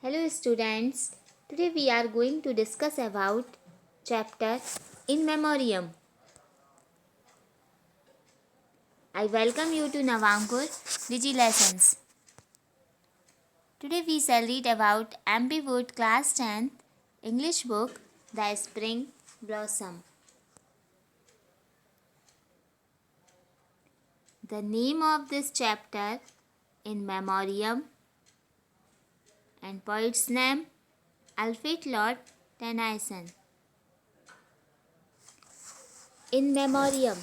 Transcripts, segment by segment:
Hello students. Today we are going to discuss about chapter In Memoriam. I welcome you to Navankur Digi Lessons. Today we shall read about M.P. Wood Class 10th English book The Spring Blossom. The name of this chapter In Memoriam and poet's name Alfred Lord Tennyson. In Memoriam.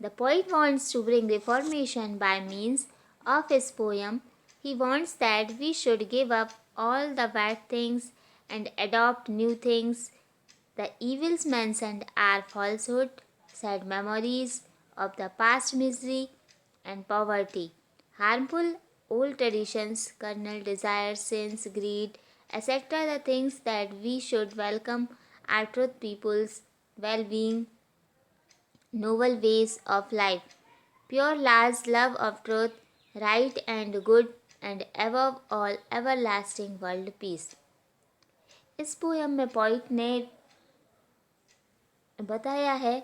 The poet wants to bring reformation by means of his poem. He wants that we should give up all the bad things and adopt new things. The evils mentioned are falsehood, sad memories of the past misery and poverty, harmful old traditions, carnal desires, sins, greed, etc. The things that we should welcome are truth, people's well-being, noble ways of life, pure large love of truth, right and good, and above all everlasting world peace. इस poem में poet ने बताया है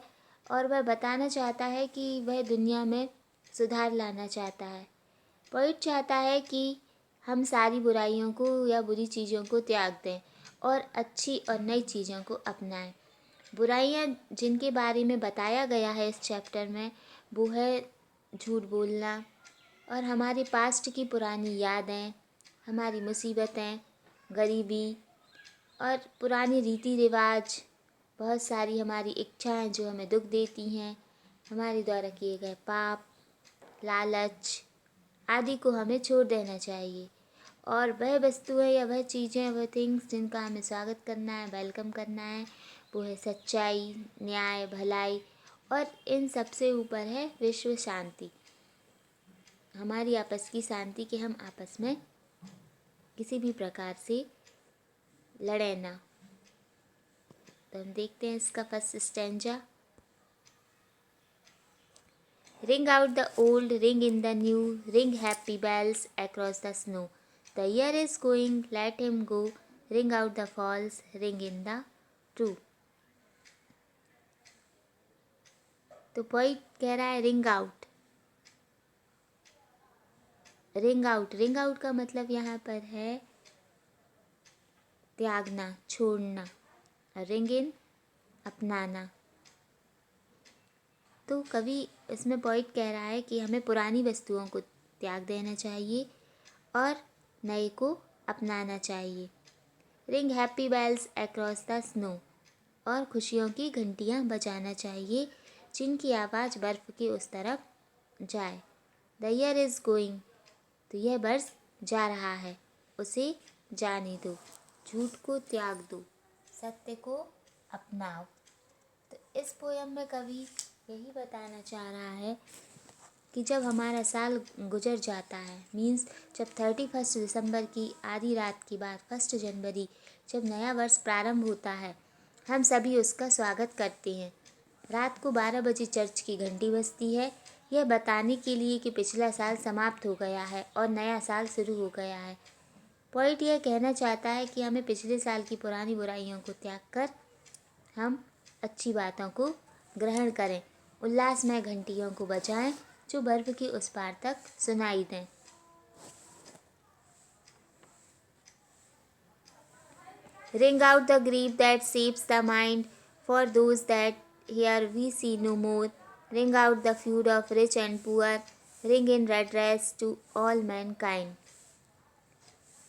और वह बताना चाहता है कि वह दुनिया में सुधार लाना चाहता है। पोइट चाहता है कि हम सारी बुराइयों को या बुरी चीज़ों को त्याग दें और अच्छी और नई चीज़ों को अपनाएं। बुराइयाँ जिनके बारे में बताया गया है इस चैप्टर में वो है झूठ बोलना और हमारे पास्ट की पुरानी यादें, हमारी मुसीबतें, गरीबी और पुराने रीति रिवाज, बहुत सारी हमारी इच्छाएं जो हमें दुख देती हैं, हमारे द्वारा किए गए पाप, लालच आदि को हमें छोड़ देना चाहिए और वह वस्तुएं या वह चीज़ें, वह थिंग्स जिनका हमें स्वागत करना है, वेलकम करना है, वो है सच्चाई, न्याय, भलाई और इन सबसे ऊपर है विश्व शांति, हमारी आपस की शांति कि हम आपस में किसी भी प्रकार से लड़े ना। तो हम देखते हैं इसका first stanza. Ring out the old, ring in the new, ring happy bells across the snow. The year is going, let him go, ring out the false, ring in the true. तो poet कह रहा है ring out. Ring out, ring out का मतलब यहाँ पर है त्यागना, छोड़ना, रिंग इन अपनाना। तो कवि इसमें पोइट कह रहा है कि हमें पुरानी वस्तुओं को त्याग देना चाहिए और नए को अपनाना चाहिए। Ring happy bells across the snow, और खुशियों की घंटियाँ बजाना चाहिए जिनकी आवाज़ बर्फ़ के उस तरफ जाए। द ईयर इज़ गोइंग, तो यह बरस जा रहा है, उसे जाने दो, झूठ को त्याग दो, सत्य को अपनाओ। तो इस पोयम में कवि यही बताना चाह रहा है कि जब हमारा साल गुजर जाता है, मीन्स जब 31 दिसंबर की आधी रात के बाद 1 जनवरी जब नया वर्ष प्रारंभ होता है, हम सभी उसका स्वागत करते हैं। रात को 12 बजे चर्च की घंटी बजती है, यह बताने के लिए कि पिछला साल समाप्त हो गया है और नया साल शुरू हो गया है। पोइट यह कहना चाहता है कि हमें पिछले साल की पुरानी बुराइयों को त्याग कर हम अच्छी बातों को ग्रहण करें, उल्लासमय घंटियों को बजाएं जो बर्फ के उस पार तक सुनाई दें। Ring out the grief that shapes the mind, for those that here we see no more. Ring out the feud of rich and poor, ring in redress to all mankind.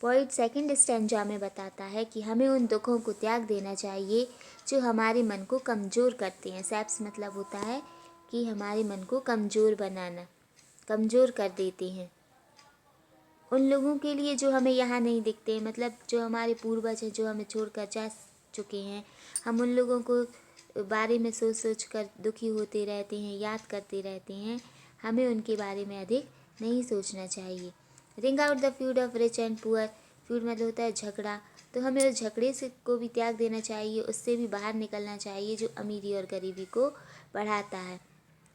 Poet second stanza में बताता है कि हमें उन दुखों को त्याग देना चाहिए जो हमारे मन को कमज़ोर करते हैं। सैप्स मतलब होता है कि हमारे मन को कमज़ोर बनाना, कमज़ोर कर देते हैं। उन लोगों के लिए जो हमें यहाँ नहीं दिखते, मतलब जो हमारे पूर्वज हैं, जो हमें छोड़कर जा चुके हैं, हम उन लोगों को बारे में सोच सोच कर दुखी होते रहते हैं, याद करते रहते हैं। हमें उनके बारे में अधिक नहीं सोचना चाहिए। Ring out the feud of rich and poor, feud मतलब होता है झगड़ा, तो हमें उस झगड़े से को भी त्याग देना चाहिए, उससे भी बाहर निकलना चाहिए जो अमीरी और गरीबी को बढ़ाता है।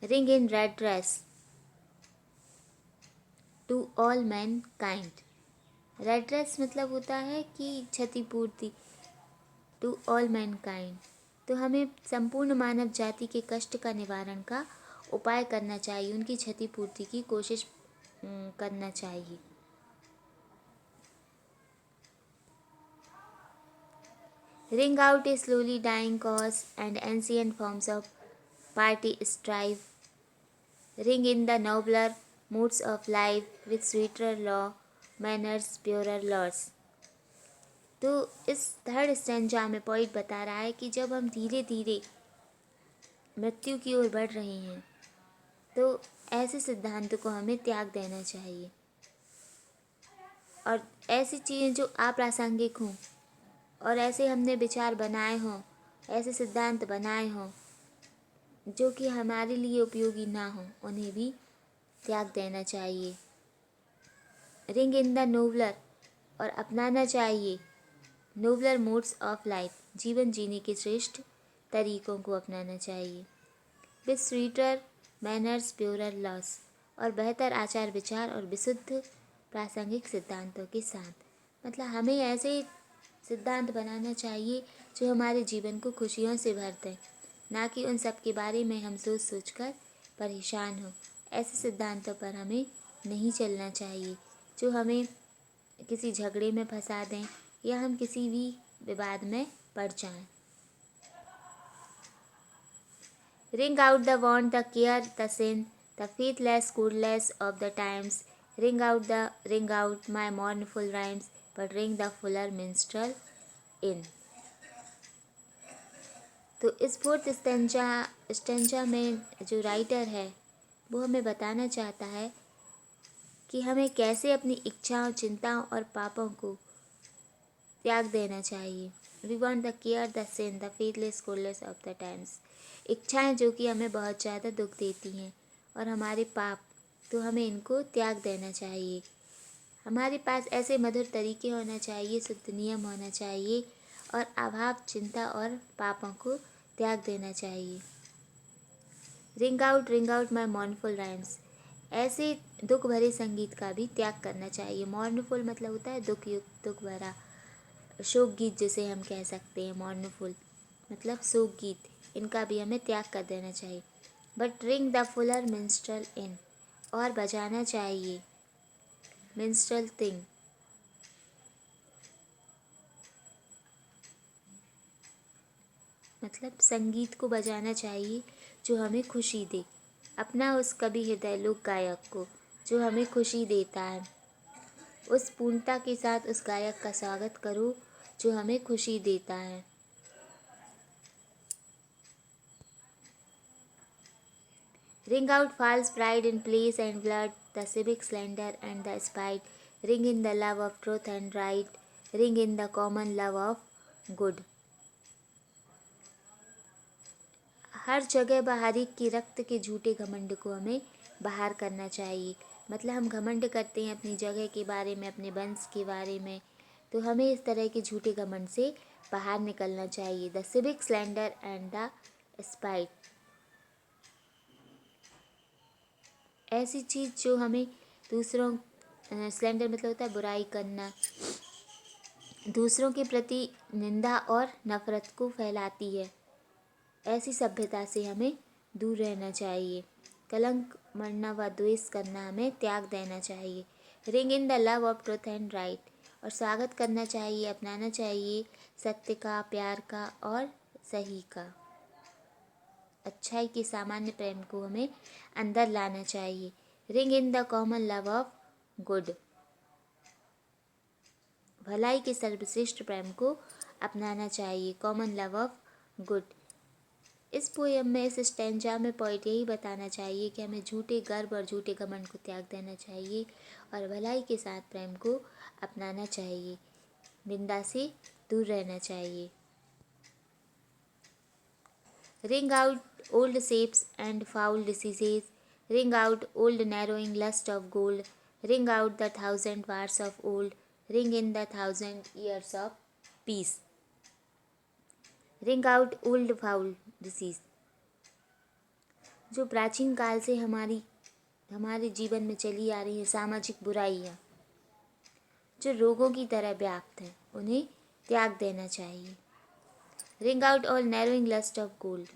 Ring in redress, to all mankind. Redress मतलब होता है कि क्षतिपूर्ति, टू ऑल मैन काइंड। तो हमें संपूर्ण मानव जाति के कष्ट का निवारण का उपाय करना चाहिए, उनकी क्षतिपूर्ति की कोशिश करना चाहिए। Ring out a slowly dying cause and ancient forms of party strife. Ring in the nobler moods of life with sweeter law, manners, purer laws. तो इस थर्ड स्टैंजा में पोइट बता रहा है कि जब हम धीरे धीरे मृत्यु की ओर बढ़ रहे हैं तो ऐसे सिद्धांतों को हमें त्याग देना चाहिए और ऐसी चीज़ें जो अप्रासंगिक हों और ऐसे हमने विचार बनाए हों, ऐसे सिद्धांत बनाए हों जो कि हमारे लिए उपयोगी ना हो, उन्हें भी त्याग देना चाहिए। रिंग इन द नोबलर, और अपनाना चाहिए नोबलर मोड्स ऑफ लाइफ, जीवन जीने के श्रेष्ठ तरीकों को अपनाना चाहिए। With sweater manners purer loss, और बेहतर आचार विचार और विशुद्ध प्रासंगिक सिद्धांतों के साथ। मतलब हमें ऐसे सिद्धांत बनाना चाहिए जो हमारे जीवन को खुशियों से भर दें, ना कि उन सब के बारे में हम सोच सोच कर परेशान हो। ऐसे सिद्धांतों पर हमें नहीं चलना चाहिए जो हमें किसी झगड़े में फंसा दें या हम किसी भी विवाद में पड़ जाएं। Ring out the want, the care, the sin, the faithless, coodless of the times. Ring out my mournful rhymes, but ring the fuller minstrel in. तो इस फोर्थ स्टेंजा में जो राइटर है वो हमें बताना चाहता है कि हमें कैसे अपनी इच्छाओं, चिंताओं और पापों को त्याग देना चाहिए। We want the care, the sin, the faithless, coldness of the times. इच्छाएं जो कि हमें बहुत ज़्यादा दुख देती हैं और हमारे पाप, तो हमें इनको त्याग देना चाहिए। हमारे पास ऐसे मधुर तरीके होना चाहिए, शुद्ध नियम होना चाहिए और अभाव, चिंता और पापों को त्याग देना चाहिए। रिंग आउट माई मॉर्नफुल राइम्स, ऐसे दुख भरे संगीत का भी त्याग करना चाहिए। मॉर्नफुल मतलब होता है दुख युक्त, दुख भरा, शोक गीत जिसे हम कह सकते हैं। मॉर्नफुल मतलब शोक गीत, इनका भी हमें त्याग कर देना चाहिए। बट रिंग द फुलर मिंस्ट्रल इन, और बजाना चाहिए मिंस्ट्रल थिंग, मतलब संगीत को बजाना चाहिए जो हमें खुशी दे। अपना उस कवि हृदय लोक गायक को जो हमें खुशी देता है, उस पूर्णता के साथ उस गायक का स्वागत करो जो हमें खुशी देता है। Ring out false pride in place and blood, the civic splendor and the spite. Ring in the love of truth and right. Ring in the common love of good. हर जगह बाहरी की रक्त के झूठे घमंड को हमें बाहर करना चाहिए। मतलब हम घमंड करते हैं अपनी जगह के बारे में, अपने वंश के बारे में, तो हमें इस तरह के झूठे घमंड से बाहर निकलना चाहिए। The civic slander and the spite, ऐसी चीज़ जो हमें दूसरों, स्लैंडर मतलब होता है बुराई करना, दूसरों के प्रति निंदा और नफरत को फैलाती है, ऐसी सभ्यता से हमें दूर रहना चाहिए। कलंक मरना व द्वेष करना हमें त्याग देना चाहिए। Ring in the love of truth and right, और स्वागत करना चाहिए, अपनाना चाहिए सत्य का, प्यार का और सही का, अच्छाई के सामान्य प्रेम को हमें अंदर लाना चाहिए। Ring in the common love of good, भलाई के सर्वश्रेष्ठ प्रेम को अपनाना चाहिए। Common love of good. इस पोयम में, इस स्टैंजा में पोइट यही बताना चाहिए कि हमें झूठे गर्व और झूठे घमंड को त्याग देना चाहिए और भलाई के साथ प्रेम को अपनाना चाहिए, निंदा से दूर रहना चाहिए। Ring out old shapes and foul diseases. Ring out old narrowing lust of gold. Ring out the 1,000 wars of old. Ring in the 1,000 years of peace. Ring out old foul disease, जो प्राचीन काल से हमारी हमारे जीवन में चली आ रही है सामाजिक बुराइयाँ जो रोगों की तरह व्याप्त हैं, उन्हें त्याग देना चाहिए। Ring out all narrowing lust of gold.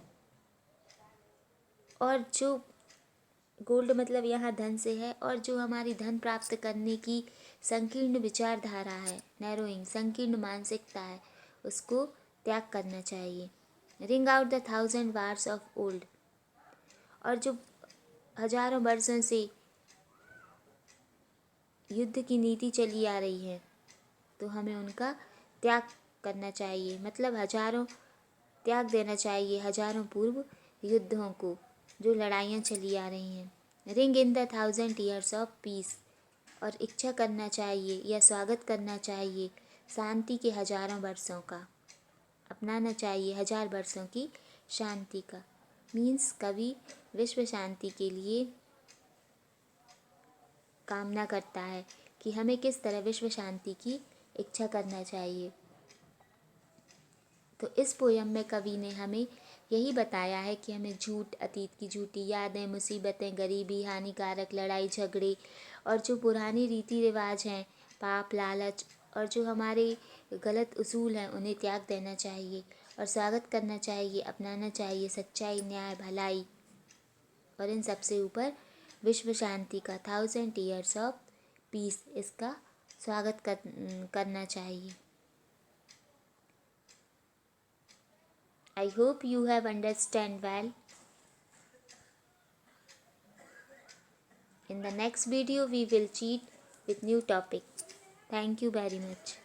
और जो गोल्ड मतलब यहाँ धन से है, और जो हमारी धन प्राप्त करने की संकीर्ण विचारधारा है, नैरोइंग संकीर्ण मानसिकता है, उसको त्याग करना चाहिए। Ring out the 1000 wars of old. और जो हजारों वर्षों से युद्ध की नीति चली आ रही है, तो हमें उनका त्याग करना चाहिए, मतलब त्याग देना चाहिए हजारों पूर्व युद्धों को, जो लड़ाइयाँ चली आ रही हैं। Ring in the 1000 years of peace. और इच्छा करना चाहिए या स्वागत करना चाहिए शांति के हजारों वर्षों का, अपनाना चाहिए 1000 वर्षों की शांति का। मीन्स कवि विश्व शांति के लिए कामना करता है कि हमें किस तरह विश्व शांति की इच्छा करना चाहिए। तो इस पोयम में कवि ने हमें यही बताया है कि हमें झूठ, अतीत की झूठी यादें, मुसीबतें, गरीबी, हानिकारक लड़ाई झगड़े और जो पुरानी रीति रिवाज हैं, पाप, लालच और जो हमारे गलत उसूल हैं, उन्हें त्याग देना चाहिए और स्वागत करना चाहिए, अपनाना चाहिए सच्चाई, न्याय, भलाई और इन सबसे ऊपर विश्व शांति का 1000 ईयर्स ऑफ पीस, इसका स्वागत करना चाहिए। I hope you have understand well. In the next video we will cheat with new topic. Thank you very much.